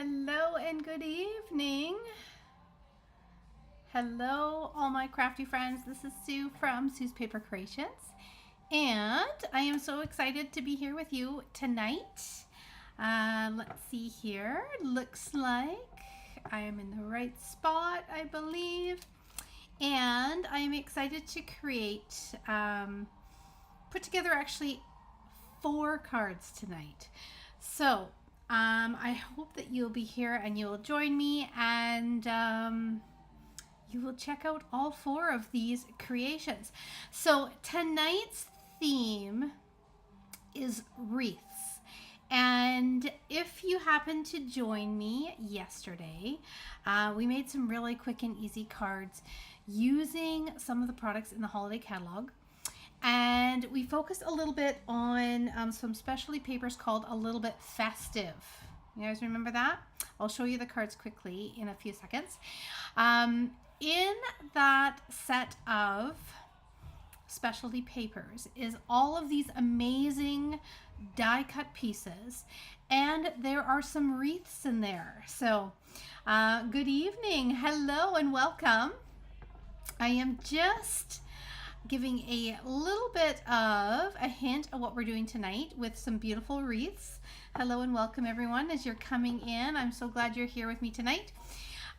Hello and good evening. Hello, all my crafty friends. This is Sue from Sue's Paper Creations, and I am so excited to be here with you tonight. Let's see here. Looks like I am in the right spot, I believe, and I am excited to put together actually 4 cards tonight. So I hope that you'll be here and you'll join me, and you will check out all 4 of these creations. So tonight's theme is wreaths. And if you happen to join me yesterday, we made some really quick and easy cards using some of the products in the holiday catalog. And we focused a little bit on some specialty papers called A Little Bit Festive. You guys remember that? I'll show you the cards quickly in a few seconds. In that set of specialty papers is all of these amazing die cut pieces, and there are some wreaths in there. So good evening, hello and welcome. I am just giving a little bit of a hint of what we're doing tonight with some beautiful wreaths. Hello and welcome everyone as you're coming in. I'm so glad you're here with me tonight.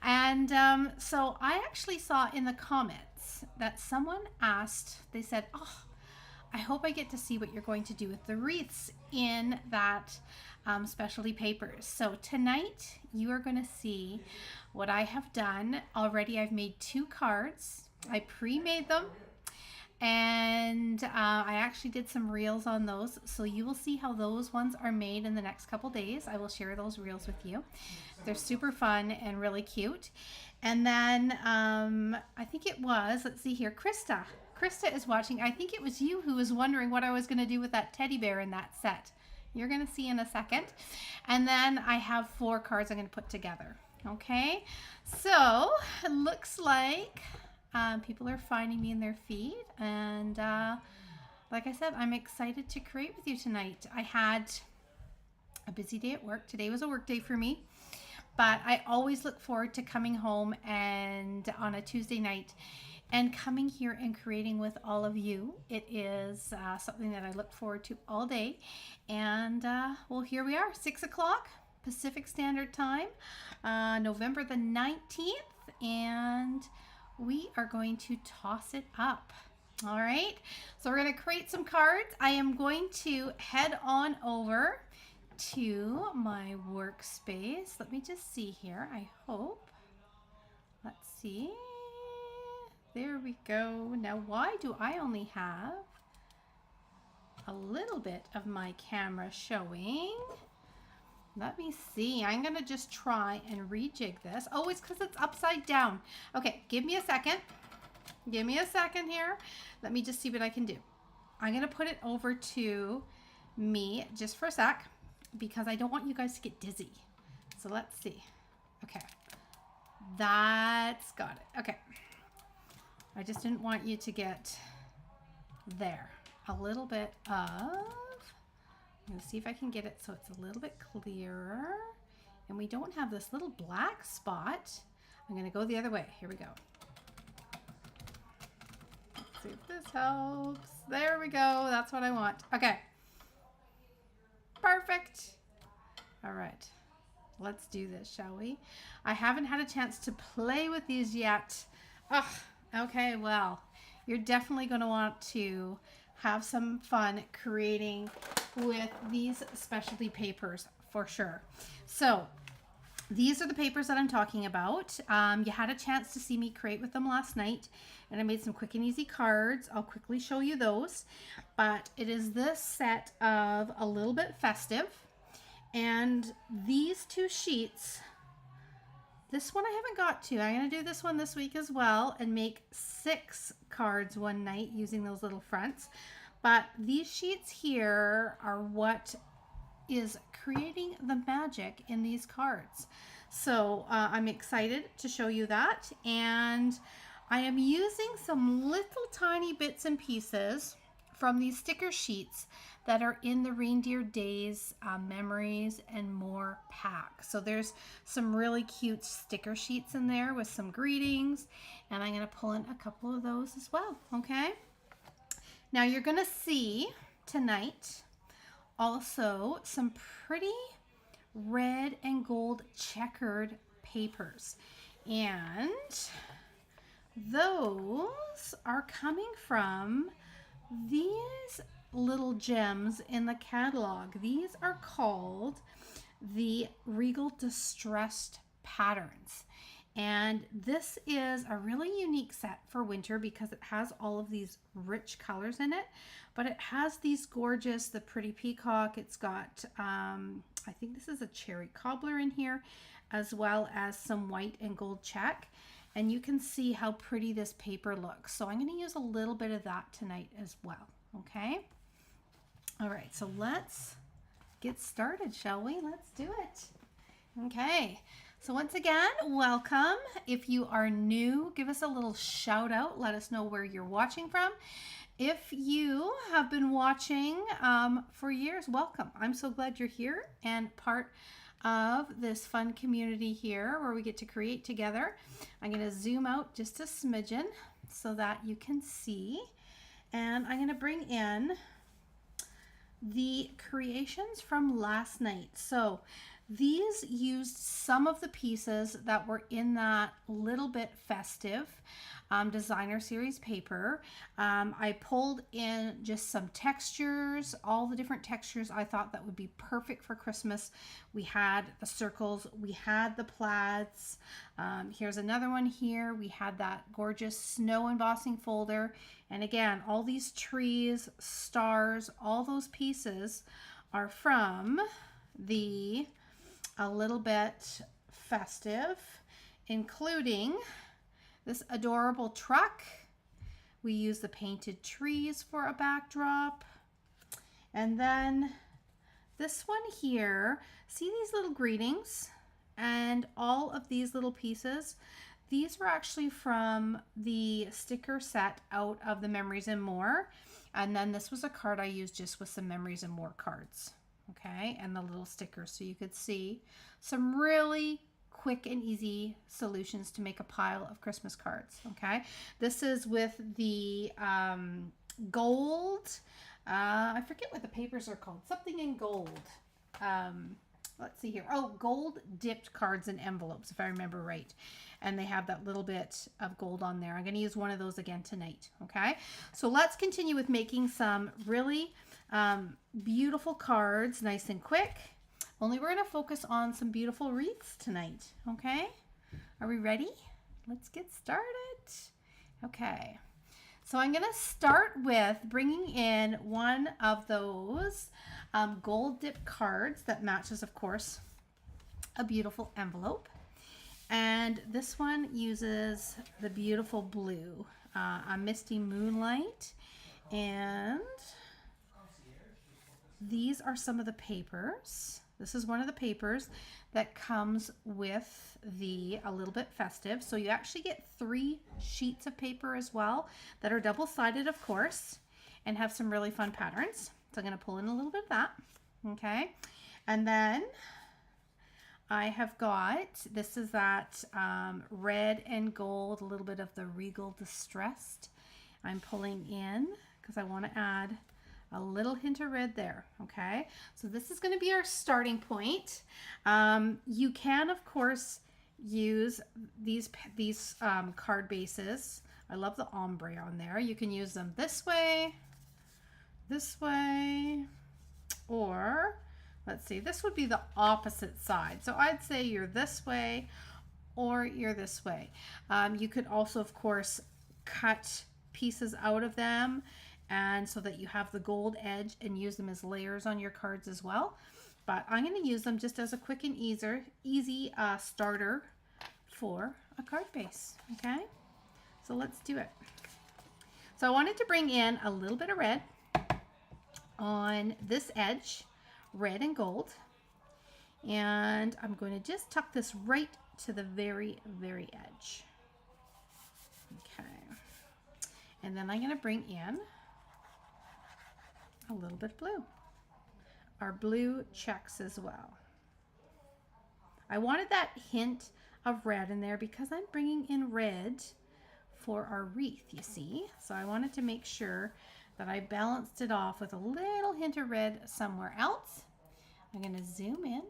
And so I actually saw in the comments that someone asked, they said, oh, I hope I get to see what you're going to do with the wreaths in that specialty papers. So tonight you are going to see what I have done already. I've made 2 cards. I pre-made them. And I actually did some reels on those, so you will see how those ones are made in the next couple days. I will share those reels with you. They're super fun and really cute. And then I think it was, let's see here, Krista is watching. I think it was you who was wondering what I was going to do with that teddy bear in that set. You're going to see in a second. And then I have 4 cards I'm going to put together. Okay, so it looks like people are finding me in their feed, and like I said, I'm excited to create with you tonight. I had a busy day at work. Today was a work day for me, but I always look forward to coming home and on a Tuesday night and coming here and creating with all of you. It is something that I look forward to all day. And well, here we are, 6 o'clock Pacific Standard Time, November the 19th, and we are going to toss it up. All right, so we're going to create some cards. I am going to head on over to my workspace. Let me just see here. I hope. Let's see. There we go. Now, why do I only have a little bit of my camera showing? Let me see. I'm going to just try and rejig this. Oh, it's because it's upside down. Okay, give me a second. Give me a second here. Let me just see what I can do. I'm going to put it over to me just for a sec because I don't want you guys to get dizzy. So let's see. Okay. That's got it. Okay. I just didn't want you to get there. A little bit of... I'm going to see if I can get it so it's a little bit clearer and we don't have this little black spot. I'm going to go the other way. Here we go. Let's see if this helps. There we go. That's what I want. Okay. Perfect. All right. Let's do this, shall we? I haven't had a chance to play with these yet. Ugh. Okay, well, you're definitely going to want to have some fun creating with these specialty papers for sure. So these are the papers that I'm talking about. You had a chance to see me create with them last night, and I made some quick and easy cards. I'll quickly show you those, but it is this set of A Little Bit Festive, and these 2 sheets. This one I haven't got to. I'm going to do this one this week as well and make 6 cards one night using those little fronts. But these sheets here are what is creating the magic in these cards. So I'm excited to show you that. And I am using some little tiny bits and pieces from these sticker sheets that are in the Reindeer Days Memories and More pack. So there's some really cute sticker sheets in there with some greetings, and I'm going to pull in a couple of those as well, okay? Now you're going to see tonight also some pretty red and gold checkered papers, and those are coming from these little gems in the catalog. These are called the Regal Distressed Patterns. And this is a really unique set for winter because it has all of these rich colors in it, but it has these gorgeous, the pretty peacock. It's got, I think this is a cherry cobbler in here, as well as some white and gold check. And you can see how pretty this paper looks. So I'm going to use a little bit of that tonight as well. Okay. All right. So let's get started, shall we? Let's do it. Okay. So once again, welcome. If you are new, give us a little shout out. Let us know where you're watching from. If you have been watching for years, welcome. I'm so glad you're here and part of this fun community here where we get to create together. I'm going to zoom out just a smidgen so that you can see, and I'm going to bring in the creations from last night. So these used some of the pieces that were in that little bit festive designer series paper. I pulled in just some textures, all the different textures I thought that would be perfect for Christmas. We had the circles, we had the plaids. Here's another one here. We had that gorgeous snow embossing folder. And again, all these trees, stars, all those pieces are from the A Little Bit Festive, including this adorable truck. We use the painted trees for a backdrop. And then this one here, see these little greetings and all of these little pieces? These were actually from the sticker set out of the Memories and More. And then this was a card I used just with some Memories and More cards. Okay, and the little stickers, so you could see some really quick and easy solutions to make a pile of Christmas cards. Okay, this is with the gold, I forget what the papers are called, something in gold. Let's see here. Oh, gold dipped cards and envelopes, if I remember right. And they have that little bit of gold on there. I'm going to use one of those again tonight. Okay, so let's continue with making some really beautiful cards, nice and quick. Only we're going to focus on some beautiful wreaths tonight. Okay, are we ready? Let's get started. Okay, so I'm going to start with bringing in one of those gold dip cards that matches, of course, a beautiful envelope. And this one uses the beautiful blue, a misty moonlight. And these are some of the papers. This is one of the papers that comes with the A Little Bit Festive. So you actually get 3 sheets of paper as well that are double-sided, of course, and have some really fun patterns. So I'm going to pull in a little bit of that. Okay. And then I have got, this is that red and gold, a little bit of the Regal Distressed. I'm pulling in because I want to add a little hint of red there. Okay, so this is going to be our starting point. You can, of course, use these card bases. I love the ombre on there. You can use them this way, or let's see, this would be the opposite side. So I'd say you're this way or you're this way. You could also, of course, cut pieces out of them, and so that you have the gold edge and use them as layers on your cards as well. But I'm going to use them just as a quick and easy starter for a card base. Okay, so let's do it. So I wanted to bring in a little bit of red on this edge, red and gold, and I'm going to just tuck this right to the very edge. Okay, and then I'm going to bring in a little bit of blue. our blue checks as well. I wanted that hint of red in there because I'm bringing in red for our wreath, you see. So I wanted to make sure that I balanced it off with a little hint of red somewhere else. I'm going to zoom in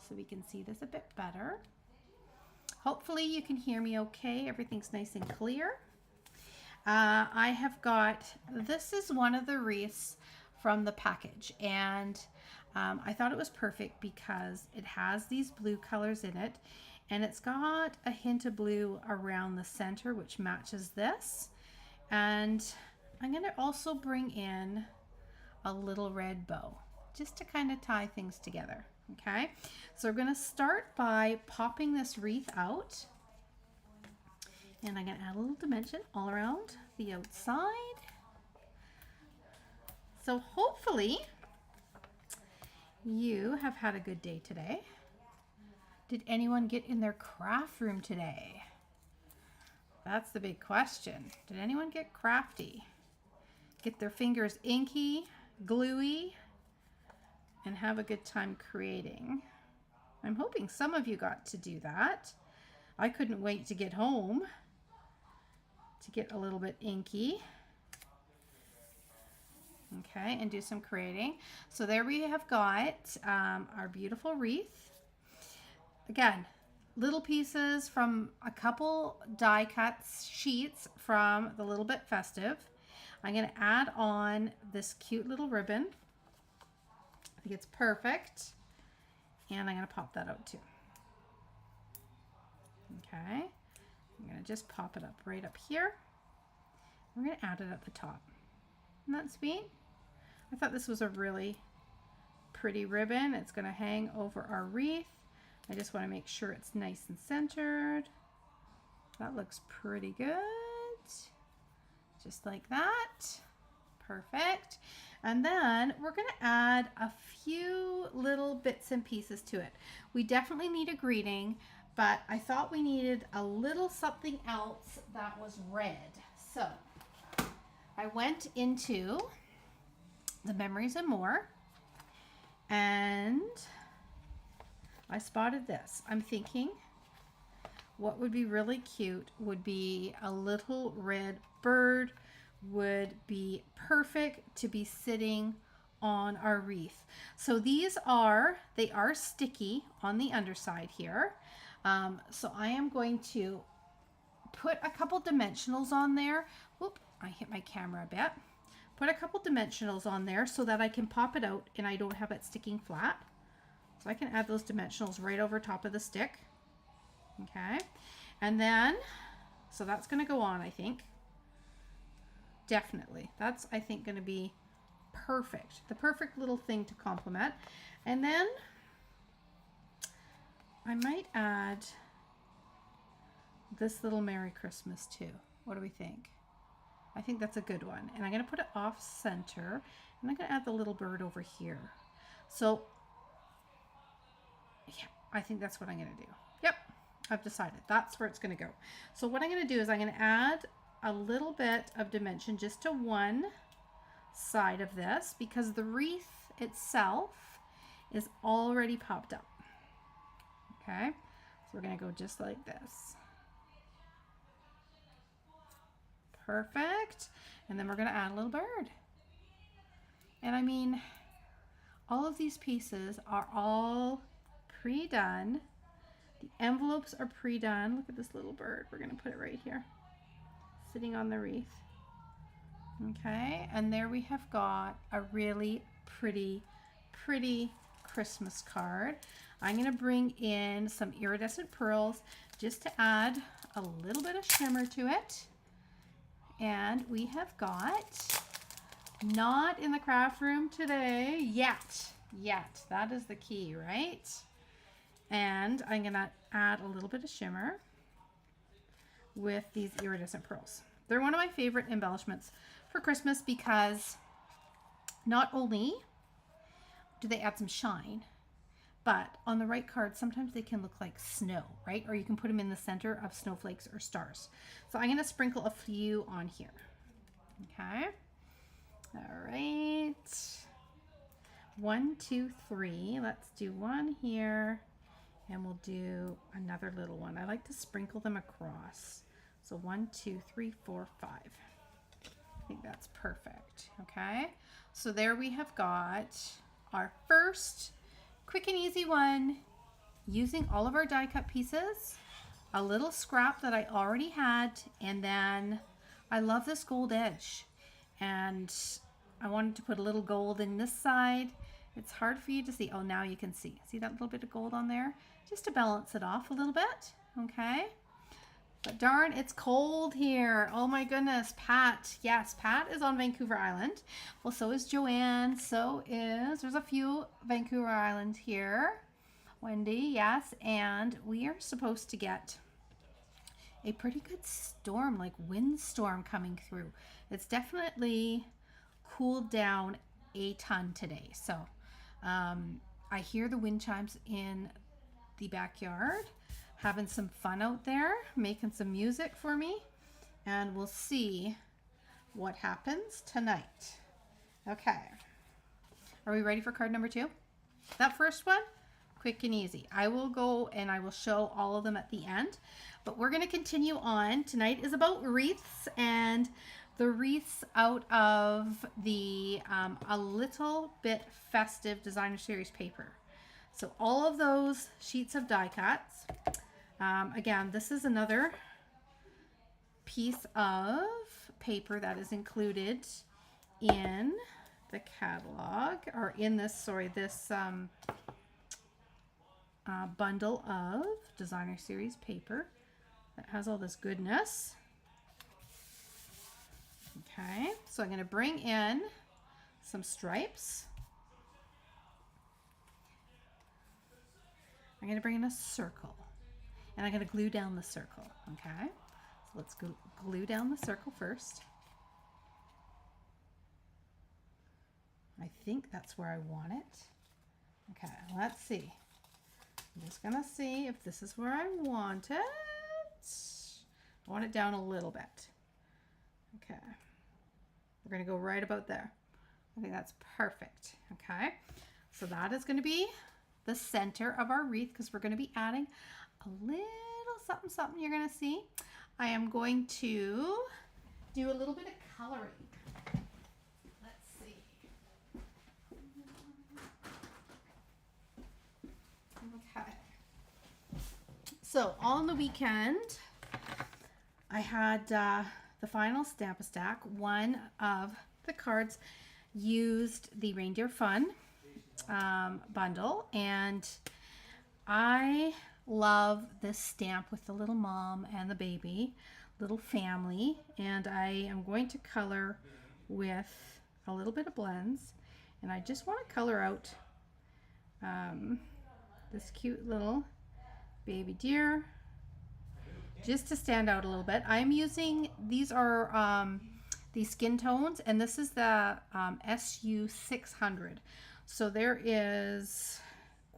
so we can see this a bit better. Hopefully you can hear me okay. Everything's nice and clear. I have got, this is one of the wreaths from the package, and I thought it was perfect because it has these blue colors in it, and it's got a hint of blue around the center, which matches this. And I'm going to also bring in a little red bow just to kind of tie things together. Okay, so we're going to start by popping this wreath out, and I'm going to add a little dimension all around the outside. So hopefully you have had a good day today. Did anyone get in their craft room today? That's the big question. Did anyone get crafty? Get their fingers inky, gluey, and have a good time creating? I'm hoping some of you got to do that. I couldn't wait to get home to get a little bit inky. Okay, and do some creating. So there we have got our beautiful wreath. Again, little pieces from a couple die cuts sheets from the Little Bit Festive. I'm going to add on this cute little ribbon. I think it's perfect. And I'm going to pop that out too. Okay. I'm going to just pop it up right up here. We're going to add it at the top. Isn't that sweet? I thought this was a really pretty ribbon. It's going to hang over our wreath. I just want to make sure it's nice and centered. That looks pretty good. Just like that. Perfect. And then we're going to add a few little bits and pieces to it. We definitely need a greeting, but I thought we needed a little something else that was red. So I went into the Memories and More, and I spotted this. I'm thinking what would be really cute would be a little red bird would be perfect to be sitting on our wreath. So these are, they are sticky on the underside here. So I am going to put a couple dimensionals on there. Whoop, I hit my camera a bit. Put a couple dimensionals on there so that I can pop it out and I don't have it sticking flat. So I can add those dimensionals right over top of the stick. Okay. And then, so that's going to go on, I think. Definitely. That's, I think, going to be perfect. The perfect little thing to complement. And then I might add this little Merry Christmas too. What do we think? I think that's a good one. And I'm going to put it off center, and I'm going to add the little bird over here. So yeah, I think that's what I'm going to do. Yep, I've decided that's where it's going to go. So what I'm going to do is I'm going to add a little bit of dimension just to one side of this, because the wreath itself is already popped up. Okay, so we're going to go just like this. Perfect. And then we're going to add a little bird. And I mean, all of these pieces are all pre-done. The envelopes are pre-done. Look at this little bird. We're going to put it right here, sitting on the wreath. Okay, and there we have got a really pretty Christmas card. I'm going to bring in some iridescent pearls just to add a little bit of shimmer to it. And we have got, not in the craft room today yet. That is the key, right? And I'm going to add a little bit of shimmer with these iridescent pearls. They're one of my favorite embellishments for Christmas because not only do they add some shine, but on the right card, sometimes they can look like snow, right? Or you can put them in the center of snowflakes or stars. So I'm going to sprinkle a few on here. Okay. All right. 1, 2, 3. Let's do one here, and we'll do another little one. I like to sprinkle them across. So 1, 2, 3, 4, 5. I think that's perfect. Okay, so there we have got our first quick and easy one using all of our die cut pieces, a little scrap that I already had, and then I love this gold edge, and I wanted to put a little gold in this side. It's hard for you to see. Oh, now you can see. See that little bit of gold on there? Just to balance it off a little bit, okay? But darn, it's cold here. Oh my goodness, Pat. Yes, Pat is on Vancouver Island. Well, so is Joanne. There's a few Vancouver Island here. Wendy, yes. And we are supposed to get a pretty good storm, like windstorm coming through. It's definitely cooled down a ton today. So I hear the wind chimes in the backyard, having some fun out there, making some music for me, and we'll see what happens tonight. Okay, are we ready for card number 2? That first one, quick and easy. I will go and I will show all of them at the end, but we're going to continue on. Tonight is about wreaths, and the wreaths out of the A Little Bit Festive Designer Series paper. So all of those sheets of die cuts. Again, this is another piece of paper that is included in the catalog, or in this, bundle of Designer Series paper that has all this goodness. Okay, so I'm going to bring in some stripes. I'm going to bring in a circle, and I'm going to glue down the circle. Okay, so let's glue down the circle first. I think that's where I want it. Okay, let's see. I'm just going to see if this is where I want it. I want it down a little bit. Okay, we're going to go right about there. I think that's perfect. Okay, so that is going to be the center of our wreath, because we're going to be adding a little something you're going to see. I am going to do a little bit of coloring. Let's see. Okay. So on the weekend, I had the final Stamp-A-Stack. One of the cards used the Reindeer Fun bundle, and I love this stamp with the little mom and the baby, little family, and I am going to color with a little bit of blends, and I just want to color out this cute little baby deer just to stand out a little bit. I'm using, these are these skin tones, and this is the SU 600. So there is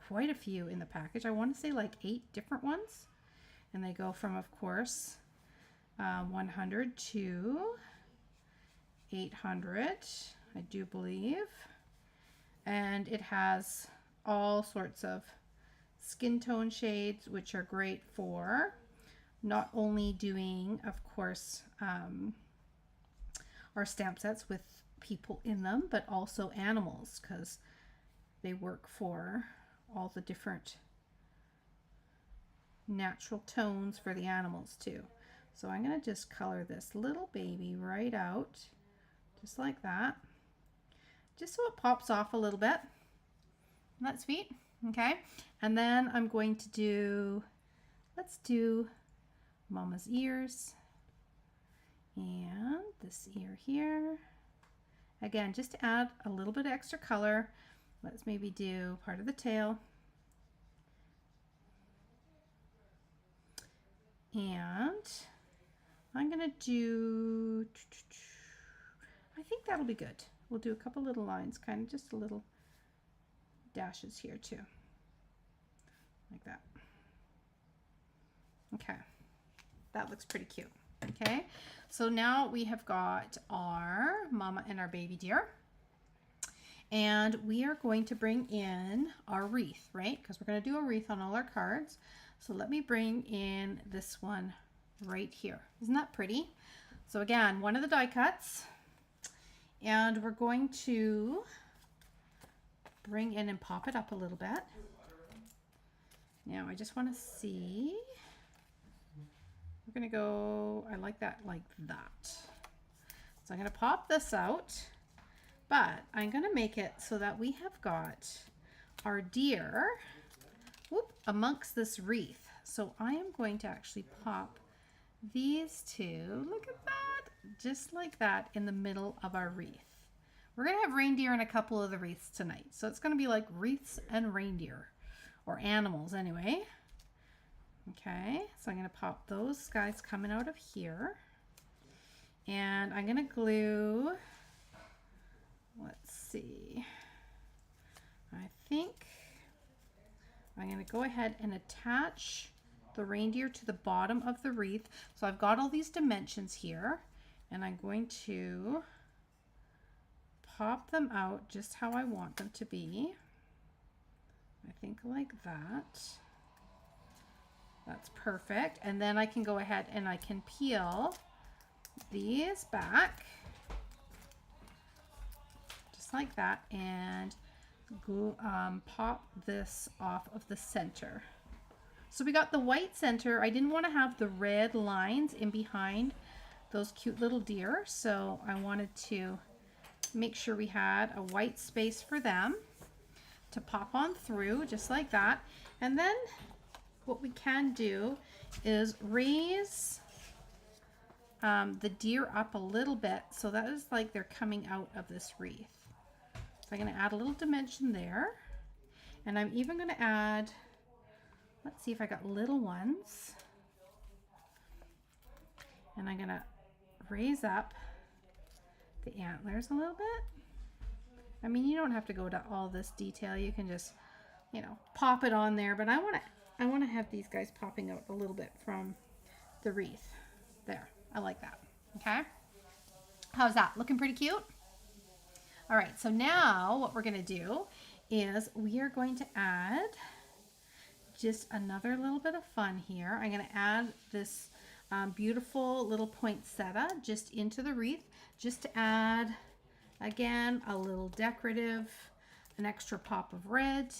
quite a few in the package. I want to say like 8 different ones, and they go from, of course, 100 to 800, I do believe, and it has all sorts of skin tone shades, which are great for not only doing, of course, our stamp sets with people in them, but also animals, because they work for all the different natural tones for the animals too. So I'm going to just color this little baby right out, just like that, just so it pops off a little bit. Isn't that sweet? Okay, and then I'm going to do, let's do Mama's ears and this ear here. Again, just to add a little bit of extra color. Let's maybe do part of the tail. And I'm gonna do, I think that'll be good. We'll do a couple little lines, kind of just a little dashes here too, like that. Okay, that looks pretty cute. Okay, so now we have got our mama and our baby deer. And we are going to bring in our wreath, right? Because we're going to do a wreath on all our cards. So let me bring in this one right here. Isn't that pretty? So again, one of the die cuts. And we're going to bring in and pop it up a little bit. Now I just want to see. We're going to go, I like that like that. So I'm going to pop this out. But I'm going to make it so that we have got our deer amongst this wreath. So I am going to actually pop these two, look at that, just like that in the middle of our wreath. We're going to have reindeer in a couple of the wreaths tonight. So it's going to be like wreaths and reindeer, or animals anyway. Okay, so I'm going to pop those guys coming out of here. And I'm going to glue, let's see, I think I'm going to go ahead and attach the reindeer to the bottom of the wreath. So I've got all these dimensions here, and I'm going to pop them out just how I want them to be. I think like that. That's perfect. And then I can go ahead and I can peel these back just like that and go, pop this off of the center. So we got the white center. I didn't want to have the red lines in behind those cute little deer, so I wanted to make sure we had a white space for them to pop on through just like that. And then what we can do is raise the deer up a little bit, so that is like they're coming out of this wreath. So I'm going to add a little dimension there, and I'm even going to add, let's see if I got little ones, and I'm going to raise up the antlers a little bit. I mean, you don't have to go to all this detail. You can just, you know, pop it on there, but I want to have these guys popping out a little bit from the wreath. There. I like that. Okay. How's that? Looking pretty cute? All right. So now what we're going to do is we are going to add just another little bit of fun here. I'm going to add this beautiful little poinsettia just into the wreath, just to add, again, a little decorative, an extra pop of red.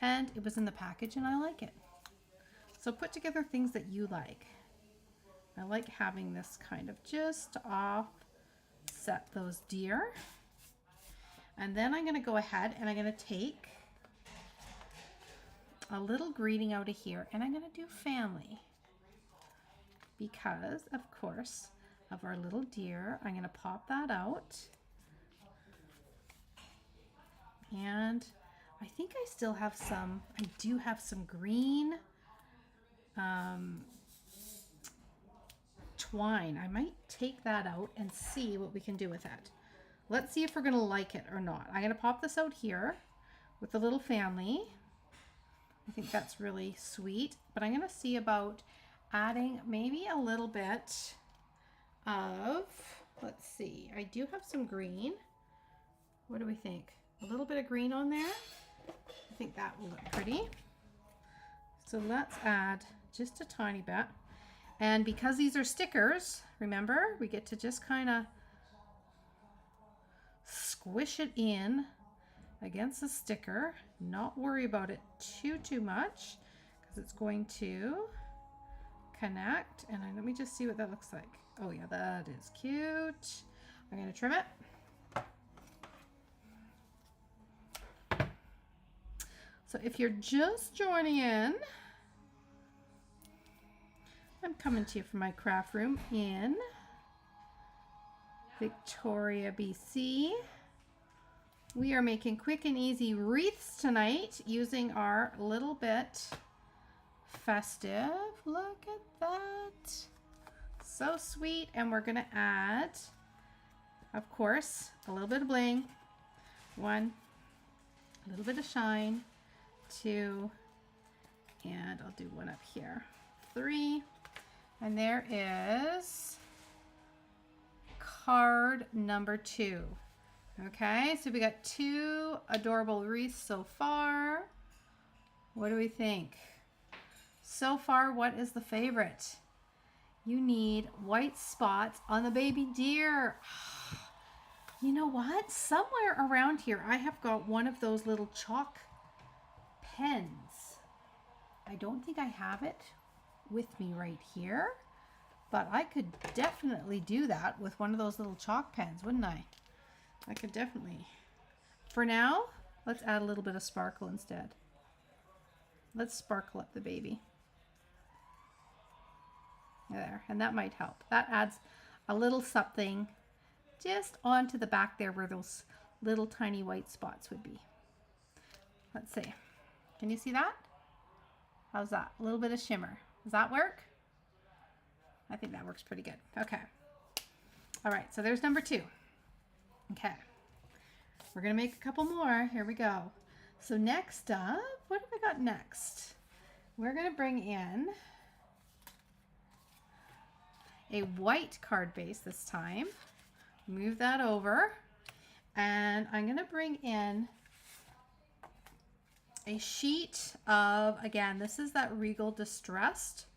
And it was in the package and I like it. So put together things that you like. I like having this kind of just offset those deer. And then I'm going to go ahead and I'm going to take a little greeting out of here and I'm going to do family. Because, of course, of our little deer, I'm going to pop that out. And I think I still have some, I do have some green twine. I might take that out and see what we can do with it. Let's see if we're going to like it or not. I'm going to pop this out here with the little family. I think that's really sweet, but I'm going to see about adding maybe a little bit of, let's see, I do have some green. What do we think? A little bit of green on there? I think that will look pretty. So let's add just a tiny bit. And because these are stickers, remember, we get to just kind of squish it in against the sticker, not worry about it too much, because it's going to connect. And let me just see what that looks like. Oh yeah, that is cute. I'm going to trim it. So if you're just joining in, I'm coming to you from my craft room in Victoria, BC. We are making quick and easy wreaths tonight using our little bit festive. Look at that. So sweet. And we're going to add, of course, a little bit of bling. 1, a little bit of shine. 2, and I'll do 1 up here. 3. And there is card number 2. Okay, so we got 2 adorable wreaths so far. What do we think? So far, what is the favorite? You need white spots on the baby deer. You know what? Somewhere around here, I have got one of those little chalk pens. I don't think I have it with me right here, but I could definitely do that with one of those little chalk pens, wouldn't I? I could definitely. For now, let's add a little bit of sparkle instead. Let's sparkle up the baby. There, and that might help. That adds a little something just onto the back there where those little tiny white spots would be. Let's see. Can you see that? How's that? A little bit of shimmer. Does that work? I think that works pretty good. Okay. All right, so there's number 2. Okay. We're going to make a couple more. Here we go. So next up, what have I got next? We're going to bring in a white card base this time. Move that over. And I'm going to bring in a sheet of, again, this is that Regal Distressed.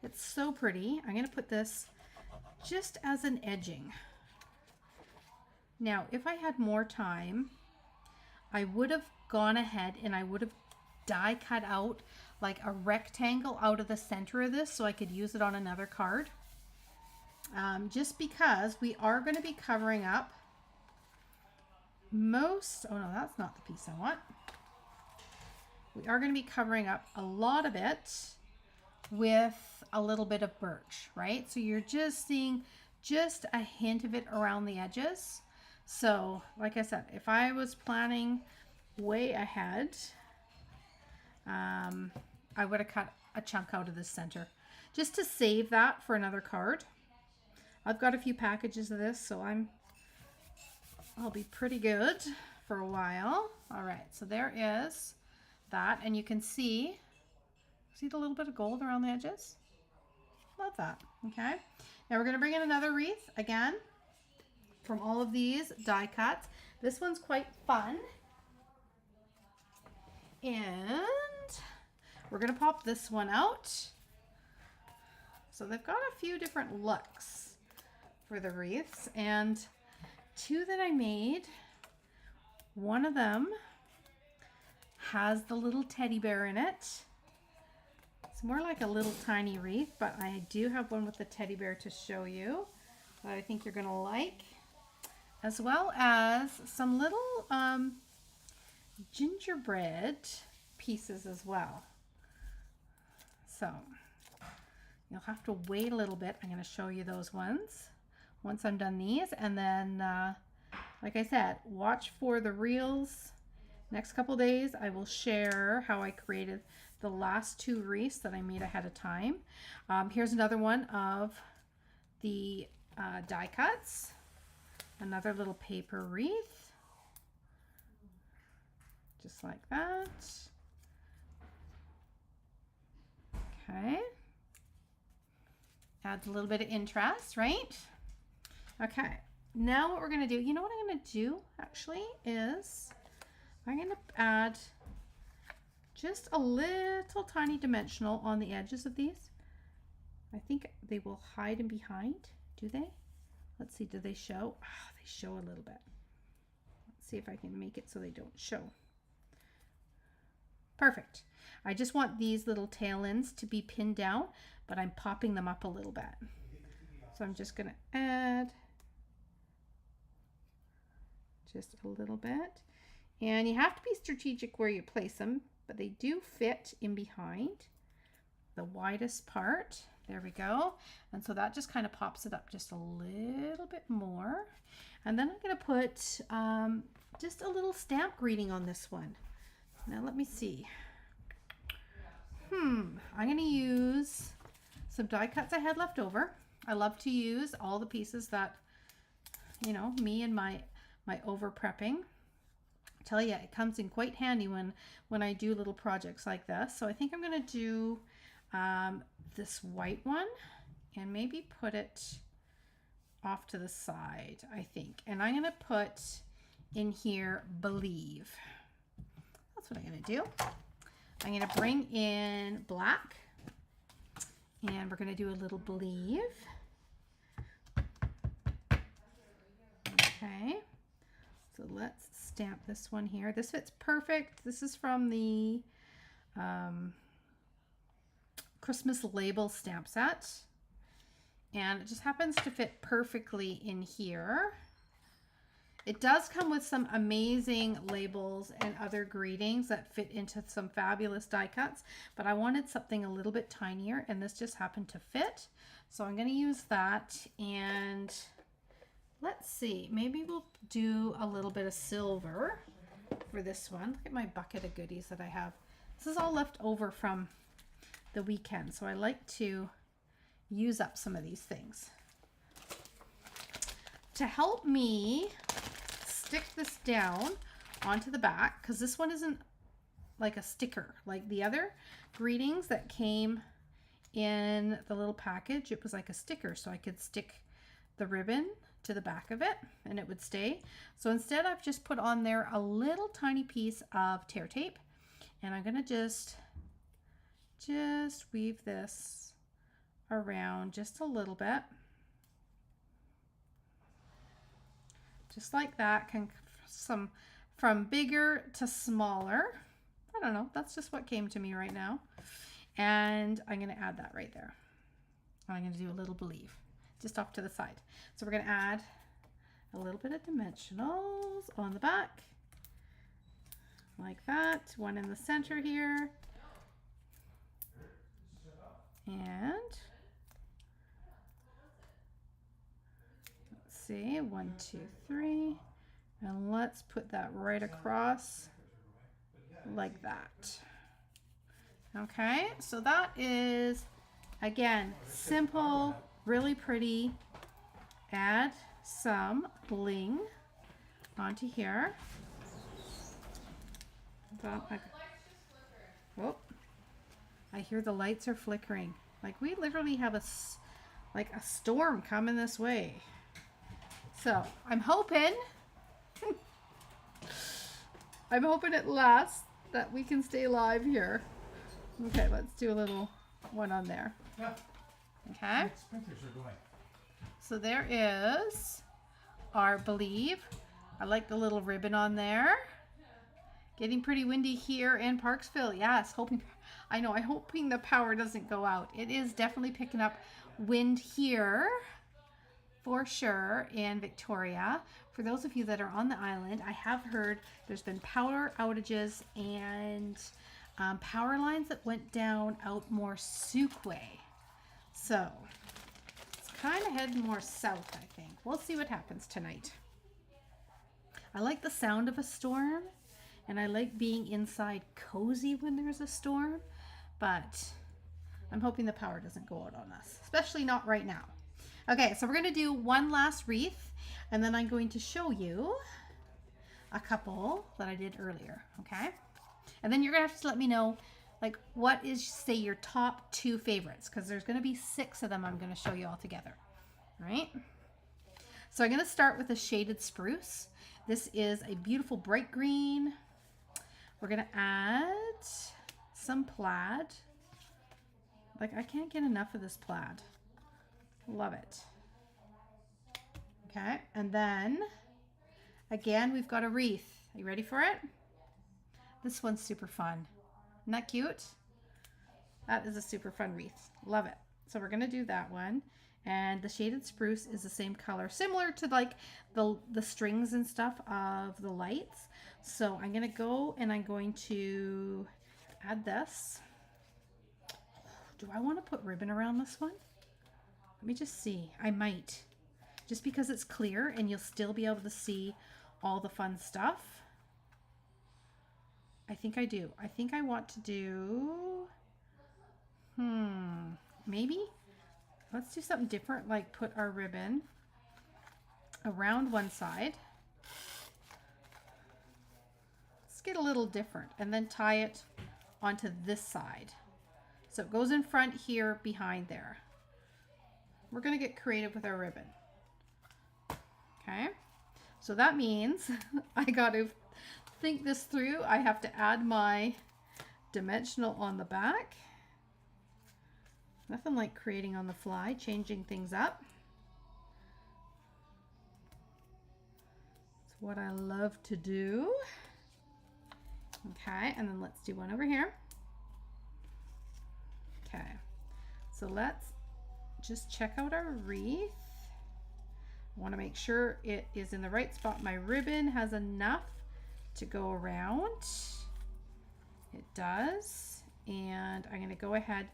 It's so pretty. I'm going to put this just as an edging. Now, if I had more time, I would have gone ahead and I would have die cut out like a rectangle out of the center of this so I could use it on another card. Just because we are going to be covering up most, oh no, that's not the piece I want. We are going to be covering up a lot of it with a little bit of birch, right? So you're just seeing just a hint of it around the edges. So like I said, if I was planning way ahead, I would have cut a chunk out of the center just to save that for another card. I've got a few packages of this, so I'll be pretty good for a while. All right, so there is that, and you can see the little bit of gold around the edges? Love that. Okay, now we're going to bring in another wreath again from all of these die cuts. This one's quite fun, and we're going to pop this one out. So they've got a few different looks for the wreaths, and 2 that I made, one of them has the little teddy bear in it. It's more like a little tiny wreath, but I do have one with the teddy bear to show you that I think you're going to like, as well as some little gingerbread pieces as well. So you'll have to wait a little bit. I'm going to show you those ones once I'm done these, and then like I said, watch for the reels. Next couple days I will share how I created the last 2 wreaths that I made ahead of time. Here's another one of the die cuts, another little paper wreath, just like that. Okay, adds a little bit of interest, right? Okay, now what we're going to do, you know what I'm going to do actually is I'm going to add just a little tiny dimensional on the edges of these. I think they will hide in behind. Do they? Let's see, do they show? Oh, they show a little bit. Let's see if I can make it so they don't show. Perfect. I just want these little tail ends to be pinned down, but I'm popping them up a little bit. So I'm just going to add just a little bit. And you have to be strategic where you place them, but they do fit in behind the widest part. There we go. And so that just kind of pops it up just a little bit more. And then I'm going to put just a little stamp greeting on this one. Now let me see. I'm going to use some die cuts I had left over. I love to use all the pieces that, you know, me and my over prepping. I tell you, it comes in quite handy when I do little projects like this. So I think I'm going to do this white one and maybe put it off to the side, I think. And I'm going to put in here believe. That's what I'm going to do. I'm going to bring in black and we're going to do a little believe. Okay. So let's stamp this one here. This fits perfect. This is from the Christmas label stamp set. And it just happens to fit perfectly in here. It does come with some amazing labels and other greetings that fit into some fabulous die cuts, but I wanted something a little bit tinier and this just happened to fit. So I'm going to use that, and let's see, maybe we'll do a little bit of silver for this one. Look at my bucket of goodies that I have. This is all left over from the weekend, so I like to use up some of these things. To help me stick this down onto the back, because this one isn't like a sticker like the other greetings that came in the little package. It was like a sticker, so I could stick the ribbon to the back of it and it would stay. So instead I've just put on there a little tiny piece of tear tape, and I'm gonna just weave this around just a little bit, just like that. From bigger to smaller. I don't know, that's just what came to me right now. And I'm going to add that right there. I'm going to do a little believe just off to the side. So we're going to add a little bit of dimensionals on the back like that. One in the center here. And let's see, 1, 2, 3, and let's put that right across like that. Okay, so that is, again, simple, really pretty. Add some bling onto here. Oh, I hear the lights are flickering. Like we literally have a storm coming this way. So I'm hoping, it lasts, that we can stay live here. Okay, let's do a little one on there. Yeah. Okay. Sprinters are going. So there is our believe. I like the little ribbon on there. Getting pretty windy here in Parksville. Yes, I'm hoping the power doesn't go out. It is definitely picking up wind here for sure in Victoria. For those of you that are on the island, I have heard there's been power outages and power lines that went down out more Suquay. So it's kind of heading more south, I think. We'll see what happens tonight. I like the sound of a storm, and I like being inside cozy when there's a storm, but I'm hoping the power doesn't go out on us, especially not right now. Okay, so we're going to do one last wreath, and then I'm going to show you a couple that I did earlier, okay? And then you're going to have to let me know, like, what is, say, your top 2 favorites, because there's going to be 6 of them I'm going to show you all together, all right? So I'm going to start with a shaded spruce. This is a beautiful bright green. We're going to add some plaid. Like, I can't get enough of this plaid. Love it. Okay, and then again, we've got a wreath. Are you ready for it? This one's super fun. Isn't that cute? That is a super fun wreath. Love it. So we're going to do that one. And the shaded spruce is the same color, similar to like the strings and stuff of the lights. So I'm going to go and I'm going to add this. Do I want to put ribbon around this one? Let me just see. I might. Just because it's clear and you'll still be able to see all the fun stuff. I think I do. I think I want to do... maybe? Let's do something different, like put our ribbon around one side. Let's get a little different and then tie it onto this side. So it goes in front here, behind there. We're going to get creative with our ribbon. Okay, so that means I got to think this through. I have to add my dimensional on the back. Nothing like creating on the fly, changing things up. It's what I love to do. Okay, and then let's do one over here. Okay, so let's just check out our wreath. I want to make sure it is in the right spot. My ribbon has enough to go around. It does. And I'm going to go ahead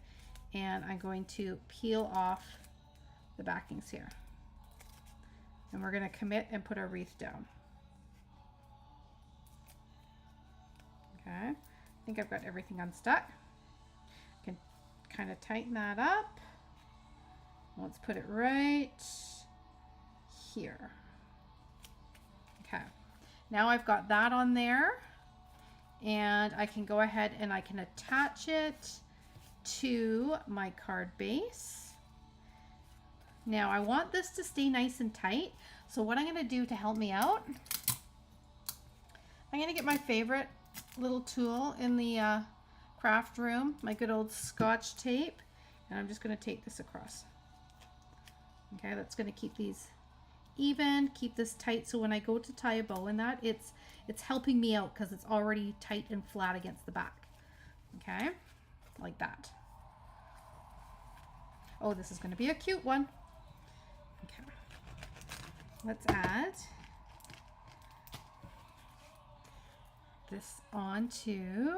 and I'm going to peel off the backings here. And we're going to commit and put our wreath down. Okay, I think I've got everything unstuck. I can kind of tighten that up. Let's put it right here. Okay, now I've got that on there, and I can go ahead and I can attach it to my card base. Now I want this to stay nice and tight, so what I'm going to do to help me out, I'm going to get my favorite little tool in the craft room, my good old Scotch tape, and I'm just going to tape this across. Okay, that's going to keep these even, keep this tight, so when I go to tie a bow in that, it's helping me out because it's already tight and flat against the back. Okay, like that. Oh, this is going to be a cute one. Okay, let's add this onto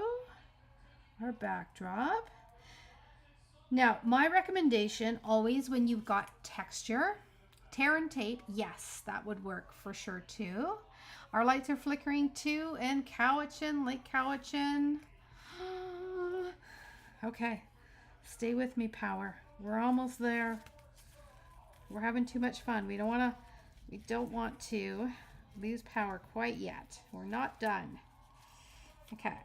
our backdrop. Now, my recommendation always when you've got texture, tear and tape, yes, that would work for sure too. Our lights are flickering too, and Cowichan, Lake Cowichan. Okay, stay with me, power. We're almost there. We're having too much fun. We don't want to lose power quite yet. We're not done. Okay,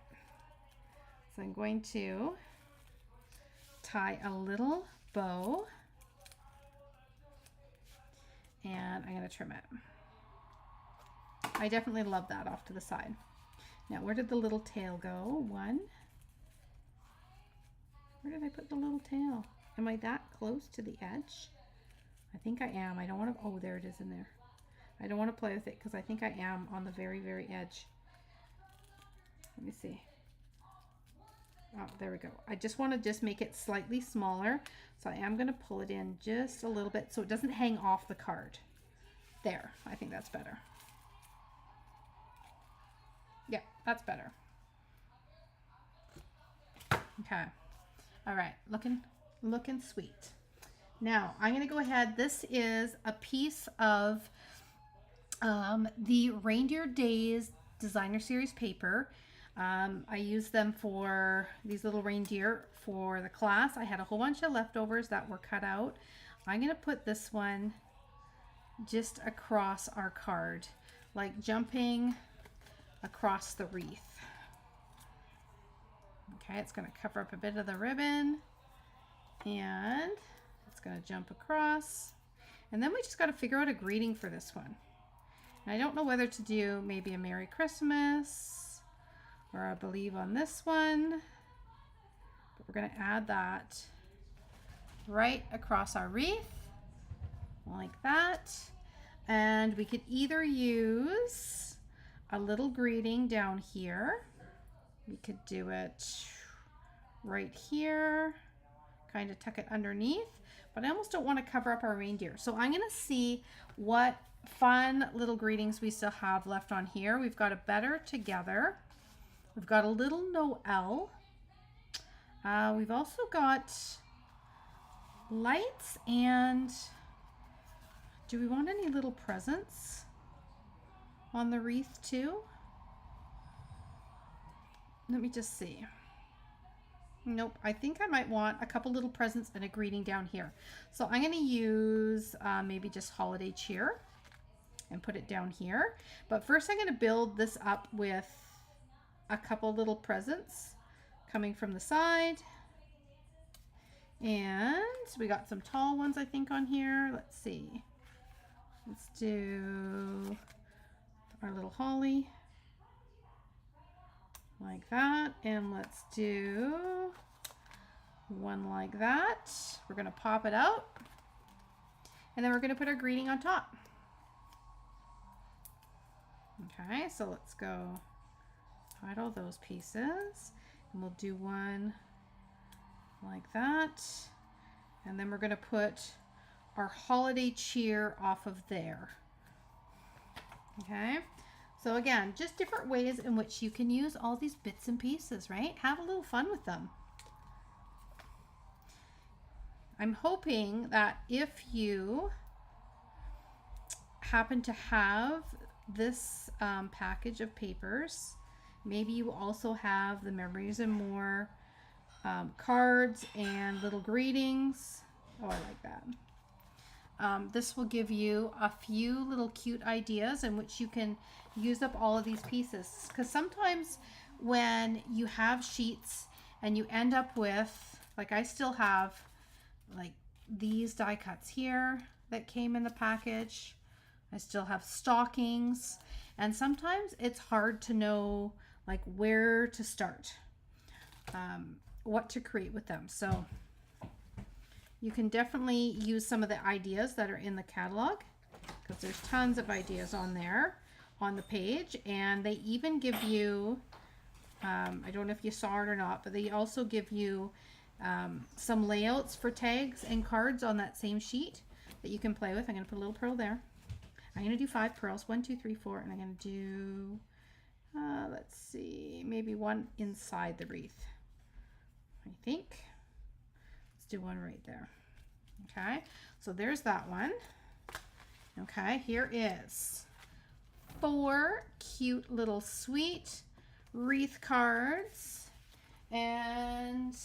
so I'm going to tie a little bow and I'm going to trim it. I definitely love that off to the side. Now, where did the little tail go? One. Where did I put the little tail? Am I that close to the edge? I think I am. I don't want to, oh, there it is in there. I don't want to play with it because I think I am on the very, very edge. Let me see. Oh, there we go. I just want to make it slightly smaller. So I am going to pull it in just a little bit so it doesn't hang off the card. There. I think that's better. Yeah, that's better. Okay. All right. Looking sweet. Now I'm going to go ahead. This is a piece of the Reindeer Days Designer Series paper. I used them for these little reindeer for the class. I had a whole bunch of leftovers that were cut out. I'm going to put this one just across our card, like jumping across the wreath. Okay, it's going to cover up a bit of the ribbon and it's going to jump across. And then we just got to figure out a greeting for this one. And I don't know whether to do maybe a Merry Christmas, or I believe on this one, but we're going to add that right across our wreath like that. And we could either use a little greeting down here. We could do it right here, kind of tuck it underneath, but I almost don't want to cover up our reindeer. So I'm going to see what fun little greetings we still have left on here. We've got a Better Together. We've got a little Noel. We've also got lights, and do we want any little presents on the wreath too? Let me just see. Nope, I think I might want a couple little presents and a greeting down here. So I'm going to use maybe just holiday cheer and put it down here. But first I'm going to build this up with a couple little presents coming from the side. And we got some tall ones, I think, on here. Let's see. Let's do our little holly like that, and let's do one like that. We're going to pop it out, and then we're going to put our greeting on top. Okay, so let's go hide all those pieces, and we'll do one like that, and then we're going to put our holiday cheer off of there. Okay, so again, just different ways in which you can use all these bits and pieces, right? Have a little fun with them. I'm hoping that if you happen to have this package of papers, maybe you also have the Memories and More cards and little greetings. Oh, I like that. This will give you a few little cute ideas in which you can use up all of these pieces. Because sometimes when you have sheets and you end up with, like I still have like these die cuts here that came in the package. I still have stockings, and sometimes it's hard to know like where to start, what to create with them. So you can definitely use some of the ideas that are in the catalog, because there's tons of ideas on there on the page, and they even give you, I don't know if you saw it or not, but they also give you some layouts for tags and cards on that same sheet that you can play with. I'm going to put a little pearl there. I'm going to do 5 pearls, 1, 2, 3, 4, and I'm going to do, let's see, maybe one inside the wreath, I think. Let's do one right there. Okay, so there's that one. Okay, here is 4 cute little sweet wreath cards, and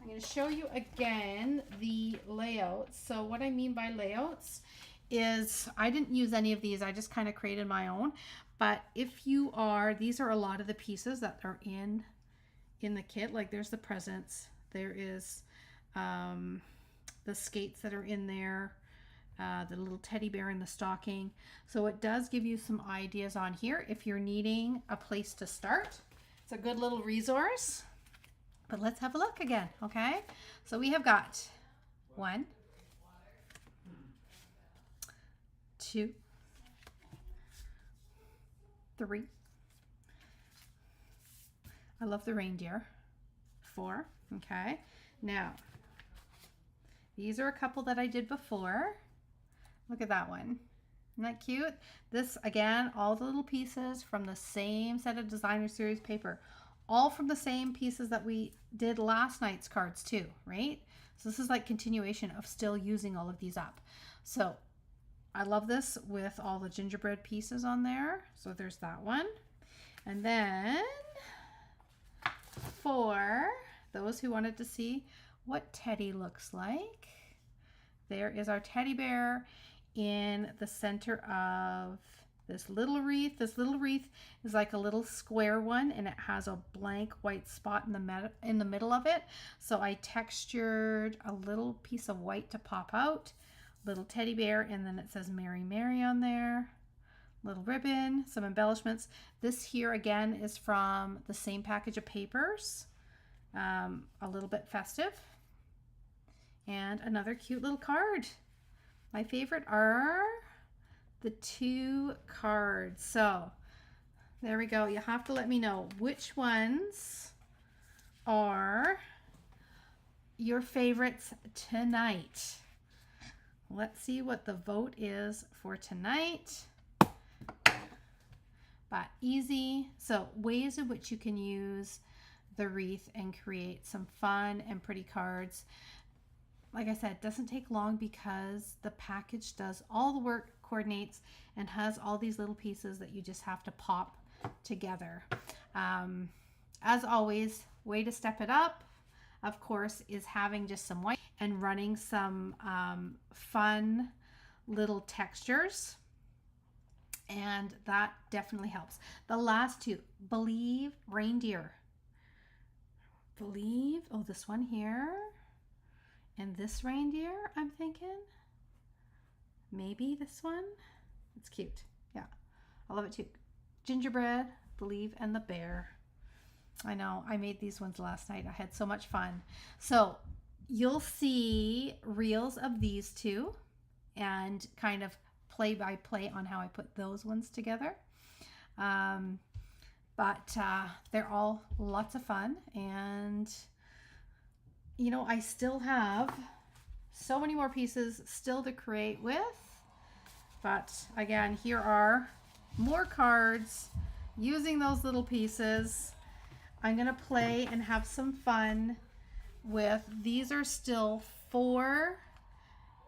I'm going to show you again the layouts. So what I mean by layouts is I didn't use any of these. I just kind of created my own. But if you are, these are a lot of the pieces that are in the kit. Like there's the presents. There is the skates that are in there. The little teddy bear in the stocking. So it does give you some ideas on here if you're needing a place to start. It's a good little resource. But let's have a look again, okay? So we have got 1, 2, 3. I love the reindeer. 4, okay? Now, these are a couple that I did before. Look at that one. Isn't that cute? This, again, all the little pieces from the same set of designer series paper. All from the same pieces that we did last night's cards too, right? So this is like continuation of still using all of these up. So I love this with all the gingerbread pieces on there. So there's that one. And then for those who wanted to see what Teddy looks like, there is our teddy bear in the center of this little wreath. This little wreath is like a little square one, and it has a blank white spot in the middle of it. So I textured a little piece of white to pop out. Little teddy bear, and then it says Mary Mary on there. Little ribbon, some embellishments. This here again is from the same package of papers. A little bit festive. And another cute little card. My favorite are the 2 cards. So there we go. You have to let me know which ones are your favorites tonight. Let's see what the vote is for tonight. But easy. So ways in which you can use the wreath and create some fun and pretty cards. Like I said, it doesn't take long because the package does all the work, coordinates, and has all these little pieces that you just have to pop together. As always, way to step it up, of course, is having just some white and running some fun little textures. And that definitely helps. The last 2, believe, reindeer. Believe, oh, this one here. And this reindeer, I'm thinking. maybe this one. It's cute. Yeah, I love it too. Gingerbread, the leaf, and the bear. I know, I made these ones last night. I had so much fun. So you'll see reels of these two and kind of play by play on how I put those ones together. But they're all lots of fun. And, you know, I still have so many more pieces still to create with. But again, here are more cards using those little pieces. I'm going to play and have some fun with, these are still 4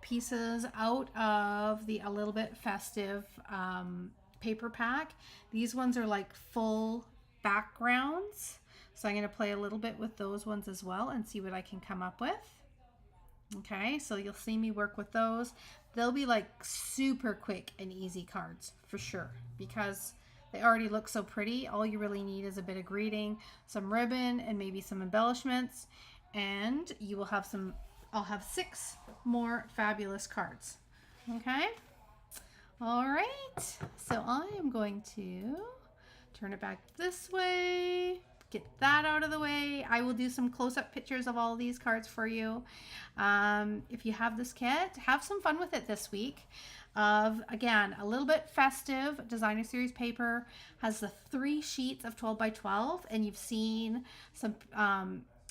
pieces out of the A Little Bit Festive paper pack. These ones are like full backgrounds. So I'm going to play a little bit with those ones as well and see what I can come up with. Okay, so you'll see me work with those. They'll be like super quick and easy cards for sure because they already look so pretty. All you really need is a bit of greeting, some ribbon, and maybe some embellishments. And you will have some, I'll have 6 more fabulous cards. Okay? All right. So I am going to turn it back this way. Get that out of the way. I will do some close-up pictures of all these cards for you. If you have this kit, have some fun with it this week. Again, A Little Bit Festive designer series paper has the 3 sheets of 12 by 12, and you've seen some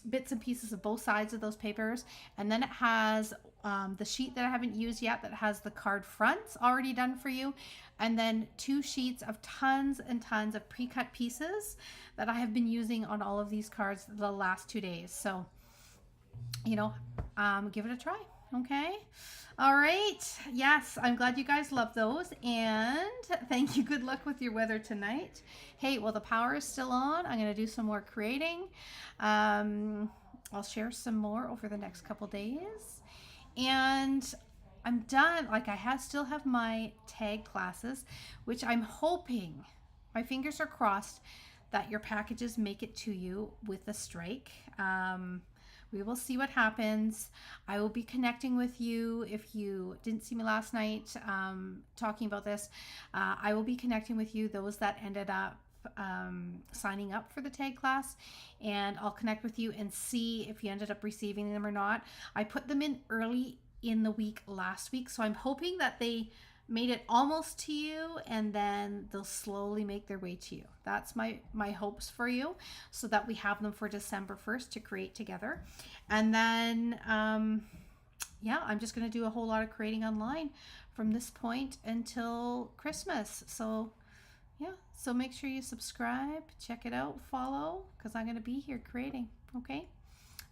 bits and pieces of both sides of those papers. And then it has the sheet that I haven't used yet that has the card fronts already done for you. And then 2 sheets of tons and tons of pre-cut pieces that I have been using on all of these cards the last 2 days. So, you know, give it a try. Okay. All right. Yes, I'm glad you guys love those. And thank you. Good luck with your weather tonight. Hey, well, the power is still on. I'm going to do some more creating. I'll share some more over the next couple days. And I'm done. Like still have my tag classes, which I'm hoping, my fingers are crossed, that your packages make it to you with a strike. We will see what happens. I will be connecting with you. If you didn't see me last night talking about this, I will be connecting with you, those that ended up signing up for the tag class, and I'll connect with you and see if you ended up receiving them or not. I put them in early in the week last week, so I'm hoping that they made it almost to you and then they'll slowly make their way to you. That's my hopes for you, so that we have them for December 1st to create together. And then yeah, I'm just going to do a whole lot of creating online from this point until Christmas. So yeah, so make sure you subscribe, check it out, follow, because I'm going to be here creating. Okay.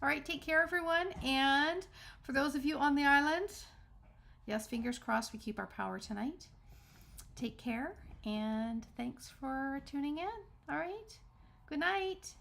All right, take care, everyone. And for those of you on the island, yes, fingers crossed we keep our power tonight. Take care, and thanks for tuning in. All right, good night.